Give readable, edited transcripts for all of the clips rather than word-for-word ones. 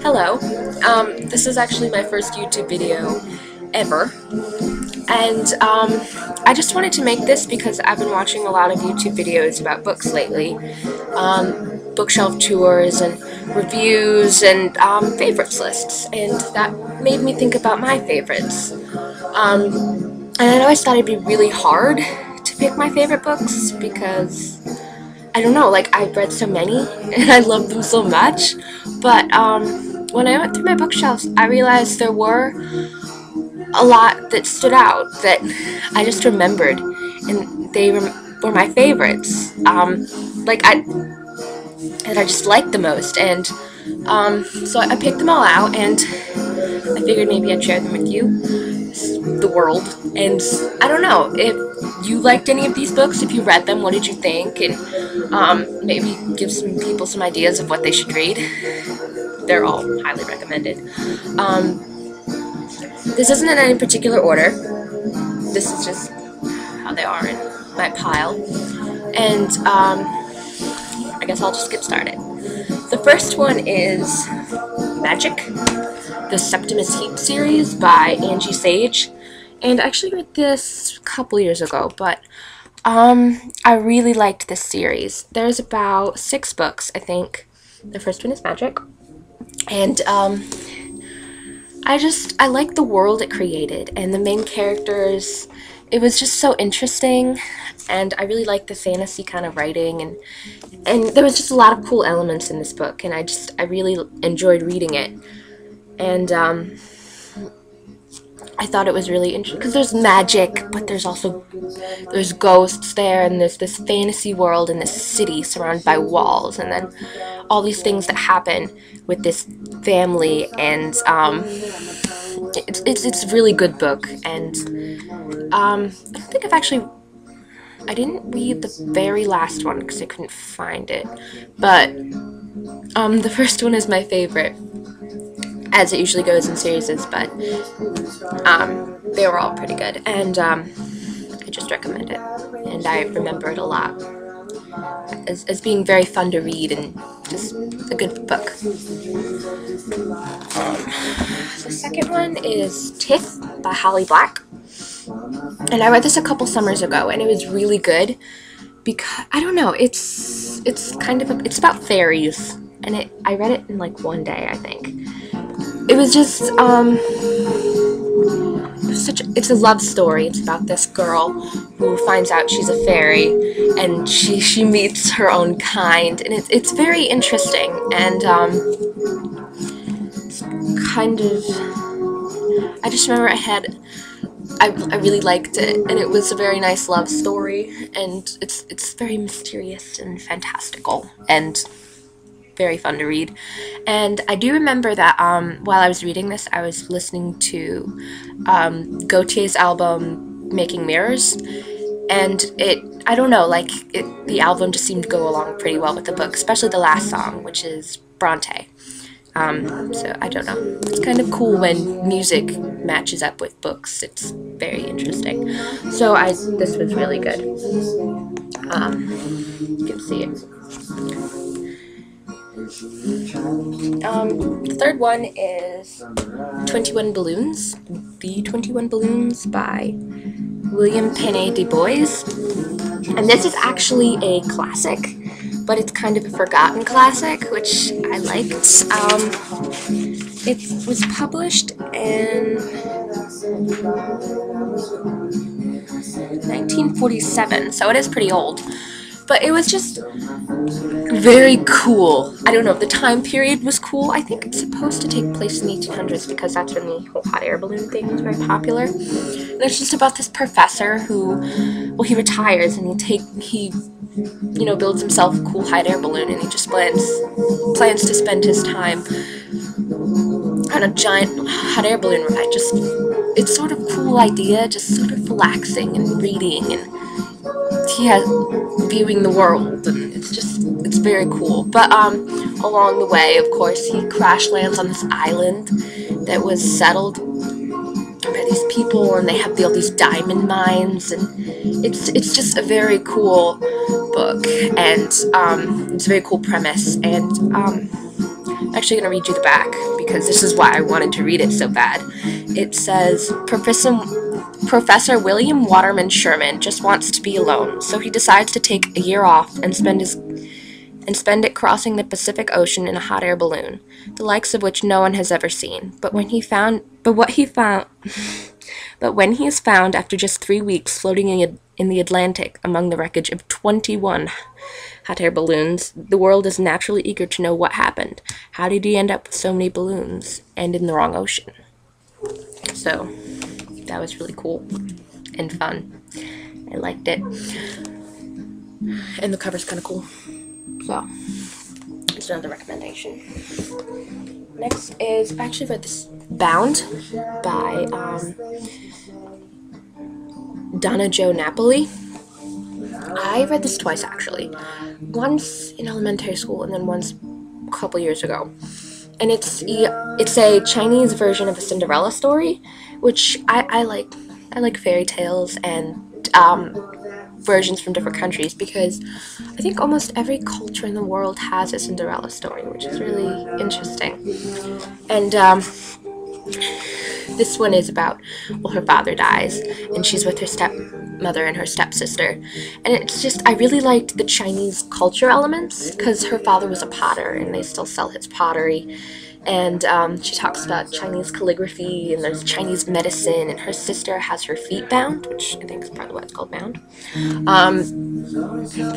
Hello. This is actually my first YouTube video ever, and I just wanted to make this because I've been watching a lot of YouTube videos about books lately, bookshelf tours and reviews and favorites lists, and that made me think about my favorites. And I always thought it'd be really hard to pick my favorite books because I don't know, like, I've read so many and I love them so much, but when I went through my bookshelves, I realized there were a lot that stood out that I just remembered, and they were my favorites, that I just liked the most, and so I picked them all out, and I figured maybe I'd share them with you, the world, and I don't know, if you liked any of these books, if you read them, what did you think, and maybe give some people some ideas of what they should read. They're all highly recommended. This isn't in any particular order. This is just how they are in my pile. And I guess I'll just get started. The first one is Magyk, the Septimus Heap series by Angie Sage. And I actually read this a couple years ago, but I really liked this series. There's about 6 books, I think. The first one is Magyk. And I like the world it created, and the main characters. It was just so interesting, and I really liked the fantasy kind of writing, and there was just a lot of cool elements in this book, and I really enjoyed reading it. And I thought it was really interesting because there's magic, but there's ghosts there, and there's this fantasy world in this city surrounded by walls, and then all these things that happen with this family, and it's a really good book. And I don't think I didn't read the very last one because I couldn't find it, but the first one is my favorite, as it usually goes in series, but they were all pretty good, and I just recommend it, and I remember it a lot as being very fun to read and just a good book. The second one is Tithe by Holly Black, and I read this a couple summers ago, and it was really good because, I don't know, it's about fairies, and I read it in like one day, I think. It was just, it's a love story. It's about this girl who finds out she's a fairy, and she meets her own kind, and it's very interesting, and it's kind of, I just remember I really liked it, and it was a very nice love story, and it's very mysterious and fantastical, and very fun to read. And I do remember that while I was reading this, I was listening to Gautier's album Making Mirrors, and I don't know, the album just seemed to go along pretty well with the book, especially the last song, which is Bronte. So I don't know, it's kind of cool when music matches up with books. It's very interesting. So this was really good. You can see it. The third one is 21 Balloons, The 21 Balloons by William Pene de Bois, and this is actually a classic, but it's kind of a forgotten classic, which I liked. It was published in 1947, so it is pretty old. But it was just very cool. I don't know, the time period was cool. I think it's supposed to take place in the 1800s because that's when the whole hot air balloon thing was very popular. And it's just about this professor who, well, he retires, and he builds himself a cool hot air balloon, and he just plans to spend his time on a giant hot air balloon ride. It's sort of a cool idea, just sort of relaxing and reading, and he has viewing the world, and it's very cool. But along the way, of course, he crash lands on this island that was settled by these people, and they have all these diamond mines, and it's just a very cool book, and it's a very cool premise, and I'm actually going to read you the back, because this is why I wanted to read it so bad. It says, Professor William Waterman Sherman just wants to be alone, so he decides to take a year off and spend it crossing the Pacific Ocean in a hot air balloon, the likes of which no one has ever seen. But when he is found after just 3 weeks floating in the Atlantic among the wreckage of 21 hot air balloons, the world is naturally eager to know what happened. How did he end up with so many balloons and in the wrong ocean? So that was really cool and fun. I liked it. And the cover's kind of cool. So, it's another recommendation. Next is, I actually read this, Bound, by Donna Napoli. I read this twice, actually. Once in elementary school and then once a couple years ago. And it's a Chinese version of a Cinderella story, which I like. I like fairy tales and versions from different countries, because I think almost every culture in the world has a Cinderella story, which is really interesting. And this one is about, well, her father dies, and she's with her stepmother and her stepsister. And it's just, I really liked the Chinese culture elements, because her father was a potter, and they still sell his pottery. And she talks about Chinese calligraphy, and there's Chinese medicine, and her sister has her feet bound, which I think is probably why it's called Bound,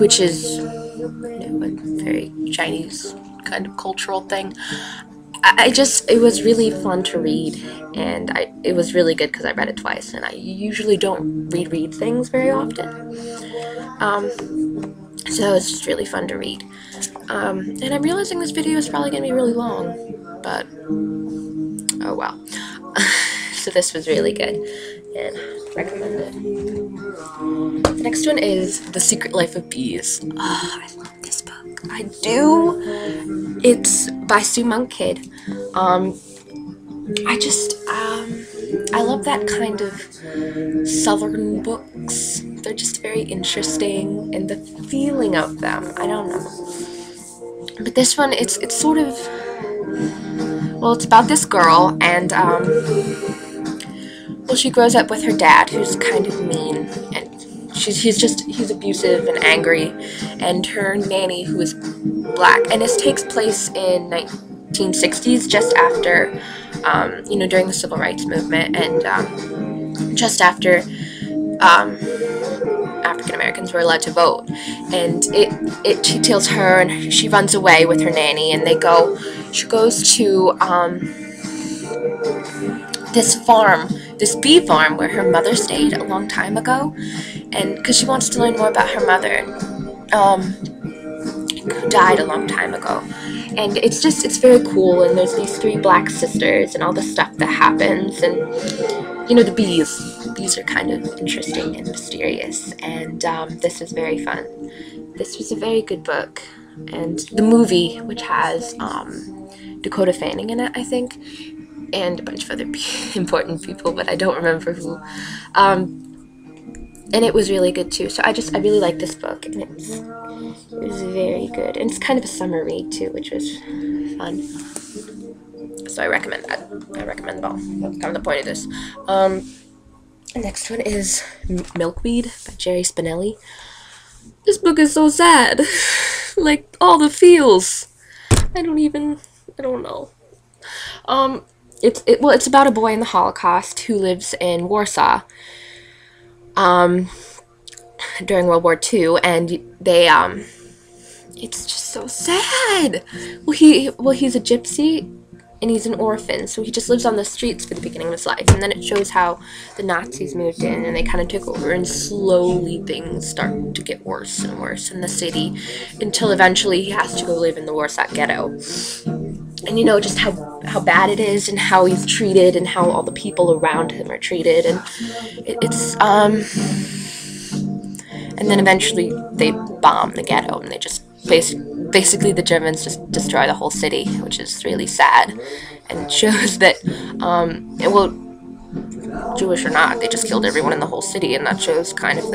which is, you know, a very Chinese kind of cultural thing. It was really fun to read, and it was really good because I read it twice, and I usually don't read things very often. So it's just really fun to read. And I'm realizing this video is probably going to be really long, but oh well. So this was really good and recommended. The next one is The Secret Life of Bees. Oh, I love this book. I do. It's by Sue Monk Kidd. I love that kind of southern books. They're just very interesting, and the feeling of them, I don't know. But this one, it's sort of, well, it's about this girl, and well, she grows up with her dad, who's kind of mean, and he's abusive and angry, and her nanny, who is black, and this takes place in 1960s, just after, during the Civil Rights Movement, and just after African Americans were allowed to vote. And it details her, and she runs away with her nanny, and she goes to this bee farm where her mother stayed a long time ago, and because she wants to learn more about her mother, who died a long time ago. And it's very cool, and there's these 3 black sisters and all the stuff that happens, and the bees are kind of interesting and mysterious, and this is very fun. This was a very good book. And the movie, which has Dakota Fanning in it, I think, and a bunch of other important people, but I don't remember who. And it was really good too. So I really like this book, and it was very good. And it's kind of a summer read too, which was fun. So I recommend that. I recommend them all. That's kind of the point of this. The next one is Milkweed by Jerry Spinelli. This book is so sad. Like, all the feels. I don't know. It's about a boy in the Holocaust who lives in Warsaw during World War II, and they it's just so sad. Well, he's a gypsy, and he's an orphan, so he just lives on the streets for the beginning of his life, and then it shows how the Nazis moved in, and they kind of took over, and slowly things start to get worse and worse in the city, until eventually he has to go live in the Warsaw ghetto. And just how bad it is, and how he's treated, and how all the people around him are treated, and and then eventually they bomb the ghetto, and they just basically the Germans just destroy the whole city, which is really sad, and it shows that Jewish or not, they just killed everyone in the whole city, and that shows kind of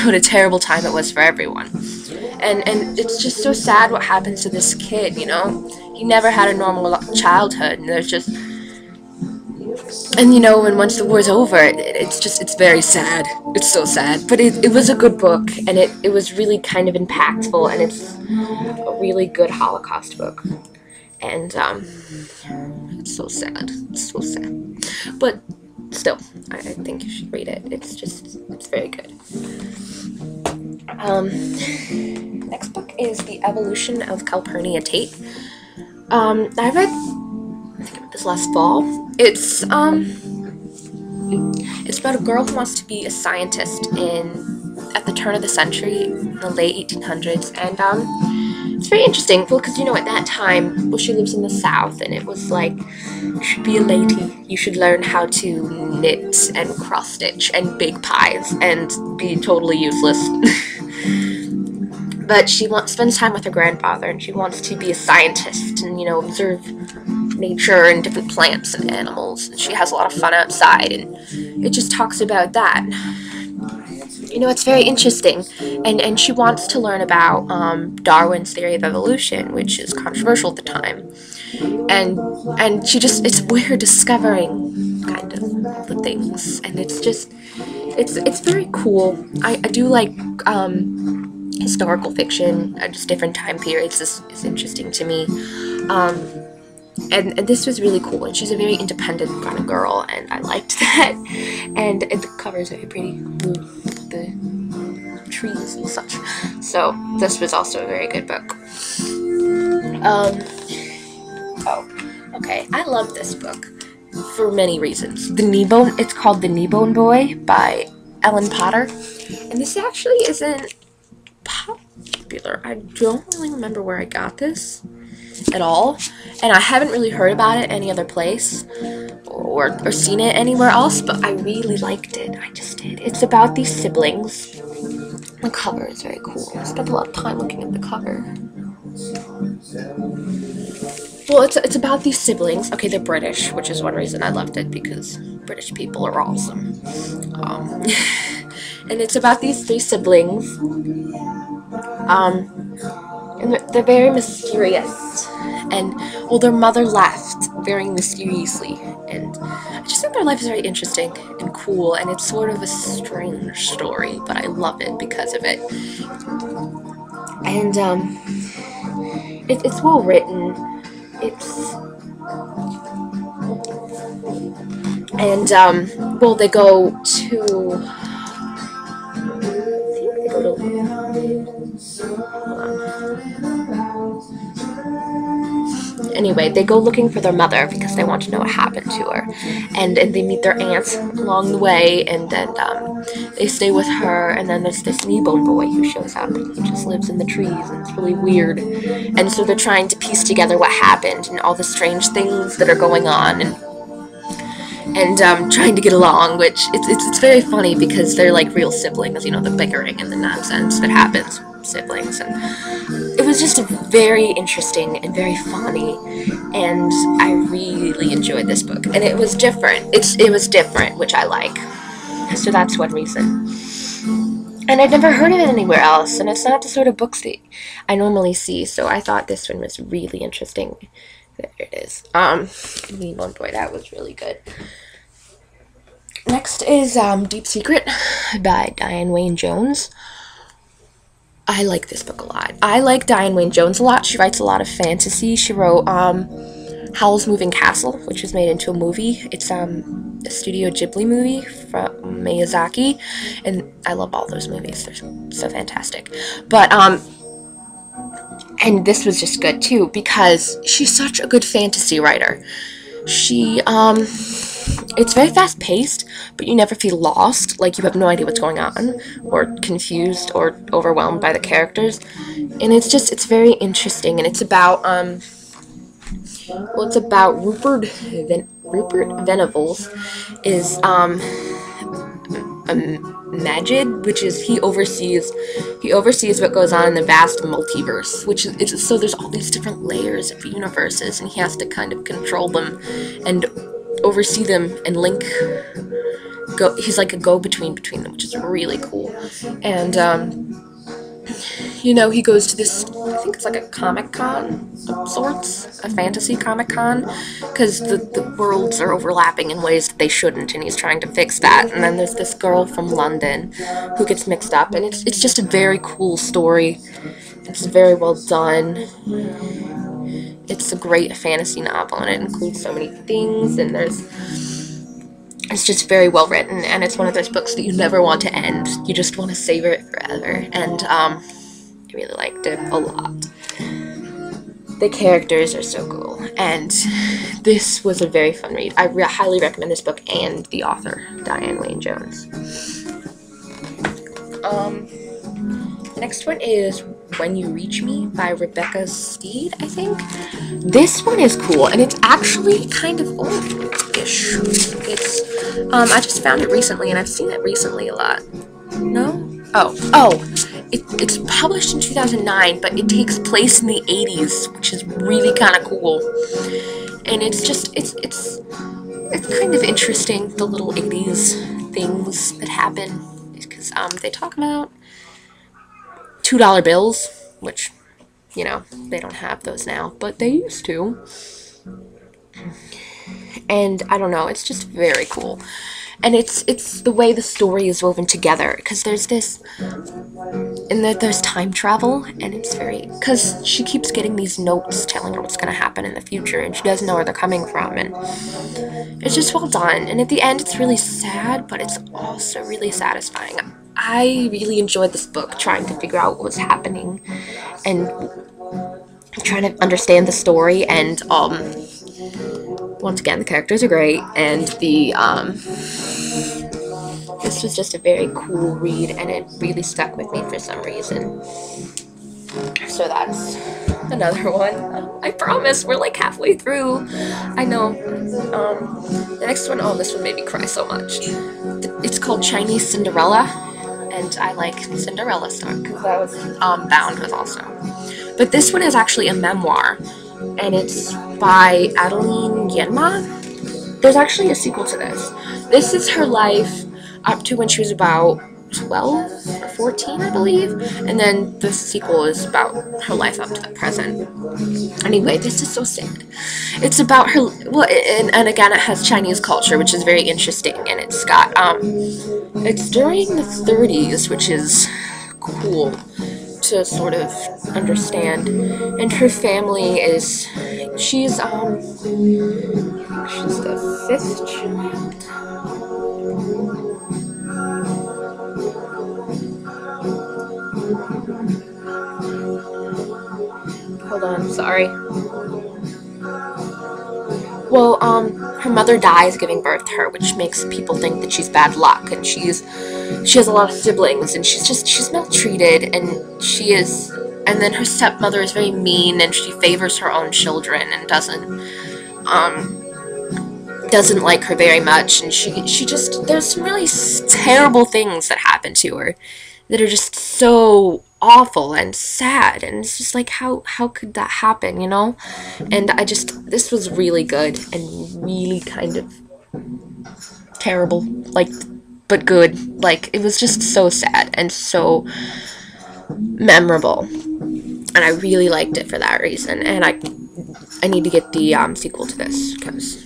what a terrible time it was for everyone. And it's just so sad what happens to this kid, you know? He never had a normal childhood, and there's just... And, you know, and once the war's over, it's very sad. It's so sad. But it was a good book, and it was really kind of impactful, and it's a really good Holocaust book. And, it's so sad. It's so sad. But still, I think you should read it. It's very good. Next book is The Evolution of Calpurnia Tate. I read this last fall. It's about a girl who wants to be a scientist at the turn of the century, in the late 1800s, and it's very interesting. Well, because, you know, at that time, well, she lives in the South, and it was like, you should be a lady, you should learn how to knit and cross stitch and bake pies and be totally useless. But she spends time with her grandfather, and she wants to be a scientist and, you know, observe nature and different plants and animals. And she has a lot of fun outside, and it just talks about that. You know, it's very interesting. And she wants to learn about Darwin's theory of evolution, which is controversial at the time. And she just, it's we're discovering kind of the things, and it's very cool. I do like historical fiction, just different time periods is interesting to me. And this was really cool, and she's a very independent kind of girl, and I liked that. And the cover is very pretty, the trees and such. So this was also a very good book. Okay, I love this book for many reasons. It's called The Kneebone Boy by Ellen Potter, and this actually isn't popular. I don't really remember where I got this at all, and I haven't really heard about it any other place or seen it anywhere else, but I really liked it. I just did. It's about these siblings. The cover is very cool. I spent a lot of time looking at the cover. Well, it's about these siblings. Okay, they're British, which is one reason I loved it, because British people are awesome. And it's about these three siblings. And they're very mysterious. And, well, their mother left very mysteriously. And I just think their life is very interesting and cool. And it's sort of a strange story, but I love it because of it. And, it's well written. Well, they go to... Anyway, they go looking for their mother because they want to know what happened to her, and they meet their aunts along the way, and then they stay with her, and then there's this Kneebone boy who shows up, and he just lives in the trees, and it's really weird, and so they're trying to piece together what happened and all the strange things that are going on, and trying to get along, which it's very funny because they're like real siblings, you know, the bickering and the nonsense that happens with siblings, and it was just very interesting and very funny, and I really enjoyed this book, and it was different. It was different, which I like, so that's one reason. And I'd never heard of it anywhere else, and it's not the sort of books that I normally see, so I thought this one was really interesting. There it is. Kneebone Boy, that was really good. Next is Deep Secret by Diane Wayne Jones. I like this book a lot. I like Diane Wayne Jones a lot. She writes a lot of fantasy. She wrote Howl's Moving Castle, which was made into a movie. It's a Studio Ghibli movie from Miyazaki, and I love all those movies. They're so fantastic. But and this was just good too because she's such a good fantasy writer. She it's very fast paced, but you never feel lost, like you have no idea what's going on, or confused, or overwhelmed by the characters. And it's very interesting, and it's about it's about Rupert Venables is Magyk, which is he oversees what goes on in the vast multiverse, which is so there's all these different layers of universes, and he has to kind of control them and oversee them and he's like a go-between between them, which is really cool. And you know, he goes to this, I think it's like a Comic-Con of sorts, a fantasy Comic-Con, because the worlds are overlapping in ways that they shouldn't, and he's trying to fix that. And then there's this girl from London who gets mixed up, and it's just a very cool story. It's very well done. It's a great fantasy novel, and it includes so many things, and it's just very well written, and it's one of those books that you never want to end. You just want to savor it forever, and I really liked it a lot. The characters are so cool, and this was a very fun read. I highly recommend this book and the author, Diane Wayne Jones. The next one is When You Reach Me by Rebecca Stead, I think. This one is cool, and it's actually kind of old-ish. It's, I just found it recently, and I've seen it recently a lot. No? It's published in 2009, but it takes place in the 80s, which is really kind of cool. And it's just, it's kind of interesting, the little 80s things that happen, because they talk about $2 bills, which, you know, they don't have those now, but they used to. And I don't know, it's just very cool. And it's the way the story is woven together, because there's this, and there's time travel, and it's very, because she keeps getting these notes telling her what's going to happen in the future, and she doesn't know where they're coming from, and it's just well done. And at the end, it's really sad, but it's also really satisfying. I really enjoyed this book, trying to figure out what was happening, and trying to understand the story, and, once again, the characters are great, and this was just a very cool read, and it really stuck with me for some reason. So that's another one. I promise, we're like halfway through. I know. The next one, this one made me cry so much. It's called Chinese Cinderella, and I like Cinderella story, because that was, Bound was also. But this one is actually a memoir, and it's by Adeline Yenma. There's actually a sequel to this. This is her life up to when she was about 12 or 14, I believe, and then the sequel is about her life up to the present. Anyway, this is so sad. It's about her, well, and again, it has Chinese culture, which is very interesting, and it's got, it's during the 30s, which is cool to sort of understand. And her family is, she's the 5th child. Hold on, sorry. Well, her mother dies giving birth to her, which makes people think that she's bad luck, and she has a lot of siblings, and she's maltreated, and and then her stepmother is very mean, and she favors her own children, and doesn't like her very much, and she just, there's some really terrible things that happen to her that are just so awful and sad, and it's just like, how could that happen, you know? And this was really good, and really kind of terrible, like, but good. Like, it was just so sad, and so memorable, and I really liked it for that reason, and I need to get the sequel to this, because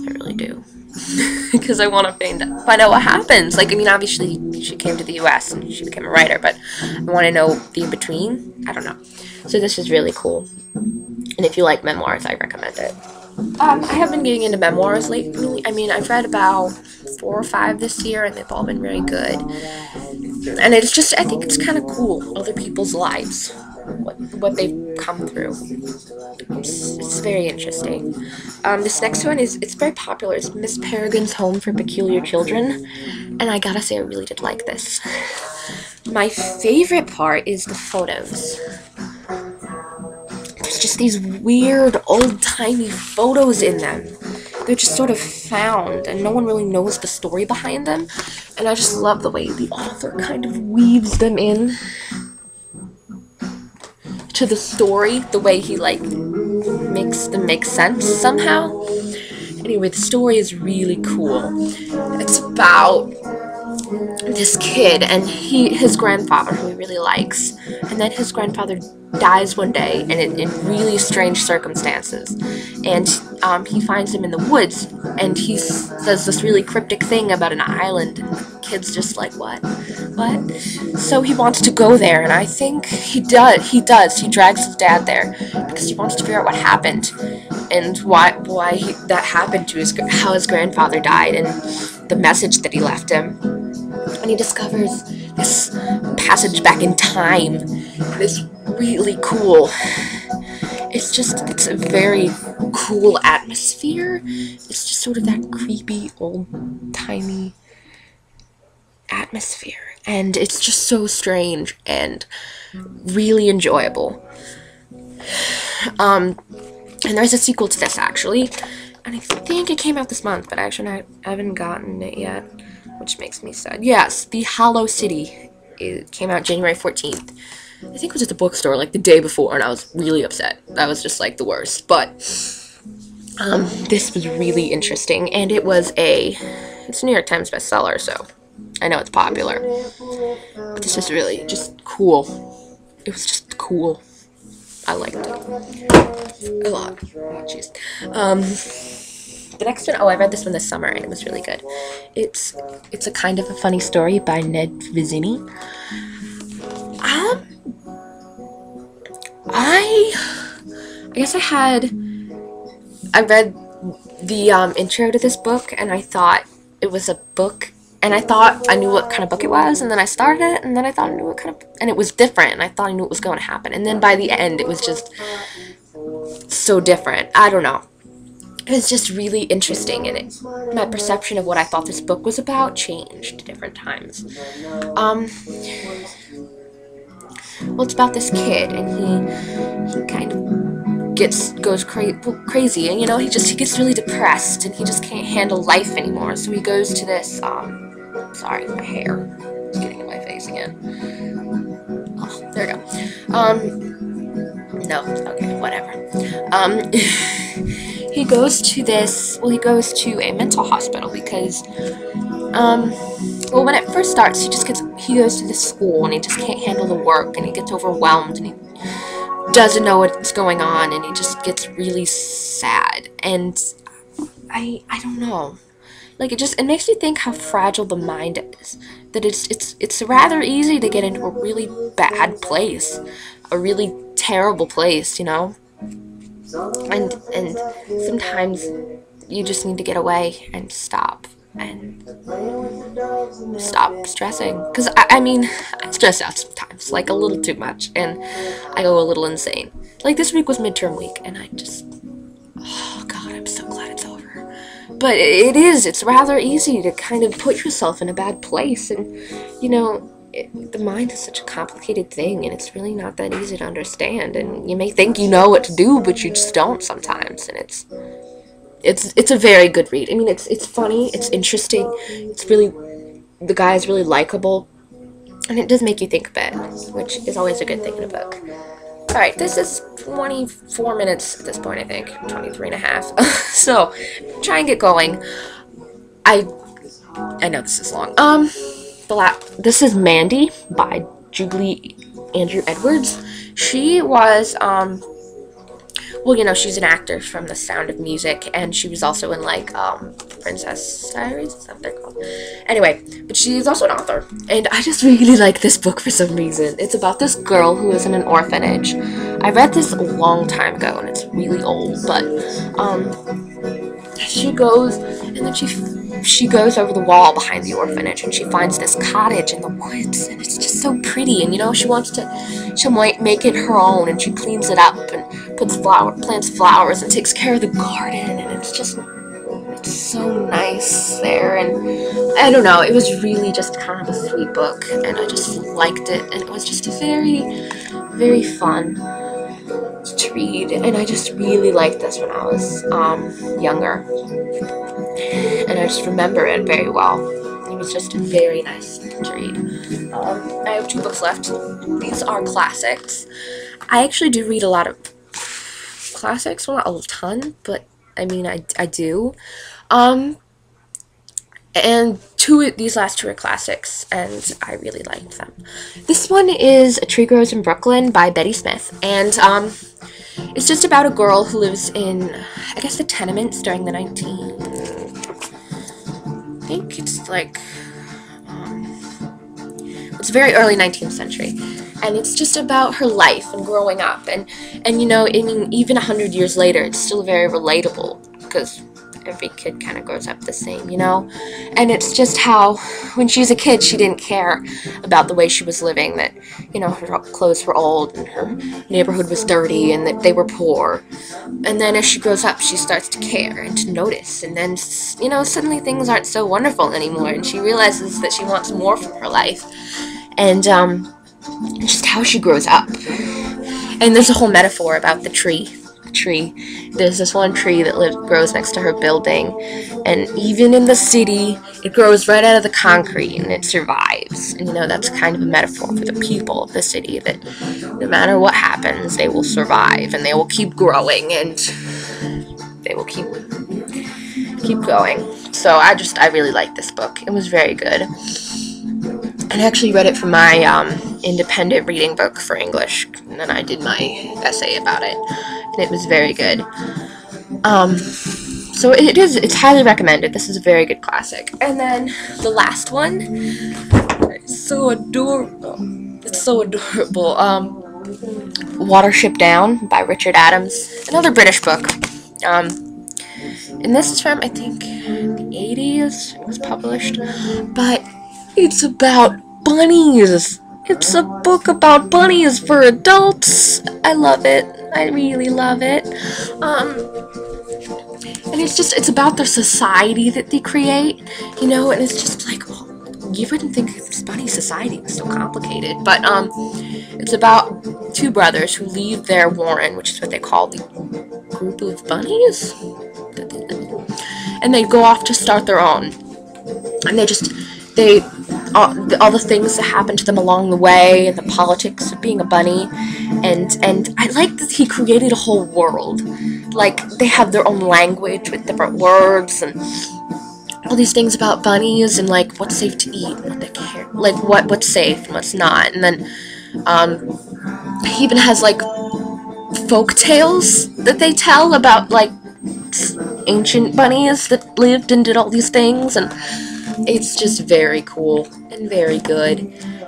I really do. Because I want to find out what happens. Like, I mean, obviously she came to the US and she became a writer, but I want to know the in-between. I don't know. So this is really cool. And if you like memoirs, I recommend it. I have been getting into memoirs lately. I mean, I've read about 4 or 5 this year, and they've all been very good. And it's just, I think it's kind of cool, other people's lives, what they've come through. It's very interesting. This next one it's very popular. It's Miss Peregrine's Home for Peculiar Children, and I gotta say I really did like this. My favorite part is the photos. There's just these weird old-timey photos in them. They're just sort of found, and no one really knows the story behind them, and I just love the way the author kind of weaves them in to the story, the way he, like, makes them make sense somehow. Anyway, the story is really cool. It's about this kid, and his grandfather, who he really likes, and then his grandfather dies one day, and in really strange circumstances, and he finds him in the woods, and he says this really cryptic thing about an island, and the kid's just like, what? So he wants to go there, and I think he does. He drags his dad there, because he wants to figure out what happened, and why that happened to how his grandfather died, and the message that he left him. And he discovers this passage back in time, and it's really cool. It's a very cool atmosphere. It's just sort of that creepy, old-timey atmosphere, and it's just so strange and really enjoyable. And there's a sequel to this, actually, and I think it came out this month, but actually I haven't gotten it yet, which makes me sad. Yes, The Hollow City. It came out January 14th. I think it was at the bookstore like the day before, and I was really upset. That was just like the worst. But this was really interesting, and it's a New York Times bestseller, so I know it's popular. But this was really just cool. It was just cool. I liked it a lot. Oh, jeez. The next one, I read this one this summer, and it was really good. It's a kind of a funny story by Ned Vizzini. I guess I read the intro to this book, and I thought it was a book, and I thought I knew what kind of book it was, and then I started it, and then I thought I knew what kind of, and it was different, and I thought I knew what was going to happen, and then by the end, it was just so different. I don't know. It was just really interesting, and my perception of what I thought this book was about changed at different times. Well, it's about this kid, and he kind of goes crazy, and he gets really depressed, and he just can't handle life anymore. So he goes to this sorry, my hair is getting in my face again. Oh, there we go. No, okay, whatever. He goes to a mental hospital because, well, when it first starts, he goes to this school, and he just can't handle the work, and he gets overwhelmed, and he doesn't know what's going on, and he just gets really sad, and I don't know, like, it makes you think how fragile the mind is, that it's rather easy to get into a really bad place, a really terrible place, and sometimes you just need to get away and stop stressing, because I stress out sometimes, like a little too much, and I go a little insane. Like this week was midterm week, and oh god, I'm so glad it's over. But it's rather easy to kind of put yourself in a bad place, and the mind is such a complicated thing, and it's really not that easy to understand, and you may think you know what to do, but you just don't sometimes, and it's a very good read. It's funny, it's interesting, the guy is really likable, and it does make you think a bit, which is always a good thing in a book. Alright, this is 24 minutes at this point, I think, 23 and a half, so try and get going. I know this is long. This is Mandy by Julie Andrew Edwards. She was, she's an actor from The Sound of Music, and she was also in, Princess Diaries, is that what they're called? Anyway, but she's also an author, and I just really like this book for some reason. It's about this girl who is in an orphanage. I read this a long time ago, and it's really old, but, she goes, and then she goes over the wall behind the orphanage, and she finds this cottage in the woods, and it's just so pretty, and she'll make it her own, and she cleans it up, and plants flowers, and takes care of the garden, and it's so nice there, and I don't know, it was really just kind of a sweet book, and I just liked it, and it was just very, very fun to read, and I just really liked this when I was younger, and I just remember it very well. It was just very nice to read. I have 2 books left. These are classics. I actually do read a lot of classics, well, not a ton, but I do. And these last two are classics, and I really liked them. This one is A Tree Grows in Brooklyn by Betty Smith, and it's just about a girl who lives in, I guess, the tenements during the I think it's like, it's very early 19th century, and it's just about her life and growing up, and you know, even 100 years later, it's still very relatable, because every kid kind of grows up the same, you know? And it's just how, when she was a kid, she didn't care about the way she was living, that, you know, her clothes were old, and her neighborhood was dirty, and that they were poor. And then as she grows up, she starts to care and to notice, and then, you know, suddenly things aren't so wonderful anymore, and she realizes that she wants more from her life. And, just how she grows up. And there's a whole metaphor about the tree. There's this one tree that grows next to her building, and even in the city, it grows right out of the concrete, and it survives. And, you know, that's kind of a metaphor for the people of the city, that no matter what happens, they will survive, and they will keep growing, and they will keep going. So I really liked this book. It was very good. And I actually read it for my independent reading book for English, and then I did my essay about it, and it was very good. So it's highly recommended. This is a very good classic. And then the last one, it's so adorable. Watership Down by Richard Adams, another British book. And this is from, I think, the 80s. It was published, but it's about bunnies. It's a book about bunnies for adults. I love it. I really love it. And it's about their society that they create, you know, and it's just like, oh, you wouldn't think this bunny society was so complicated, but it's about two brothers who leave their warren, which is what they call the group of bunnies, and they go off to start their own, and all the things that happen to them along the way, and the politics of being a bunny, and I like that he created a whole world. Like, they have their own language with different words, and all these things about bunnies, and like what's safe to eat, and what they care, like what's safe and what's not. And then he even has like folk tales that they tell about like ancient bunnies that lived and did all these things, and it's just very cool and very good.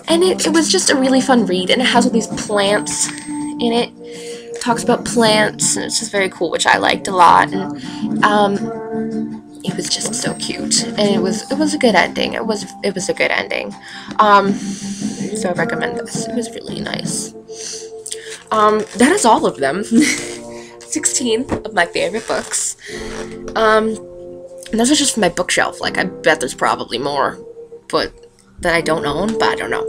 And it was just a really fun read, and it has all these plants in it. It talks about plants, and it's just very cool, which I liked a lot. And it was just so cute, and it was a good ending. It was a good ending. So I recommend this. It was really nice. That is all of them. 16 of my favorite books. And those are just from my bookshelf. Like, I bet there's probably more, but that I don't own, but I don't know.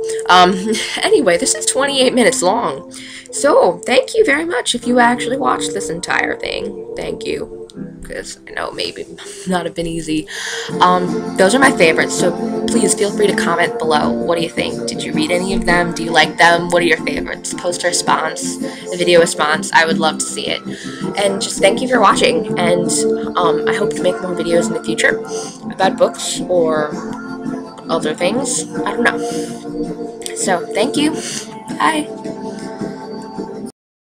Anyway, this is 28 minutes long. So, thank you very much if you actually watched this entire thing. Thank you. Because I know maybe not have been easy. Those are my favorites, so please feel free to comment below. What do you think? Did you read any of them? Do you like them? What are your favorites? Post a response, a video response. I would love to see it. And just thank you for watching, and I hope to make more videos in the future about books or other things. I don't know. So, thank you. Bye.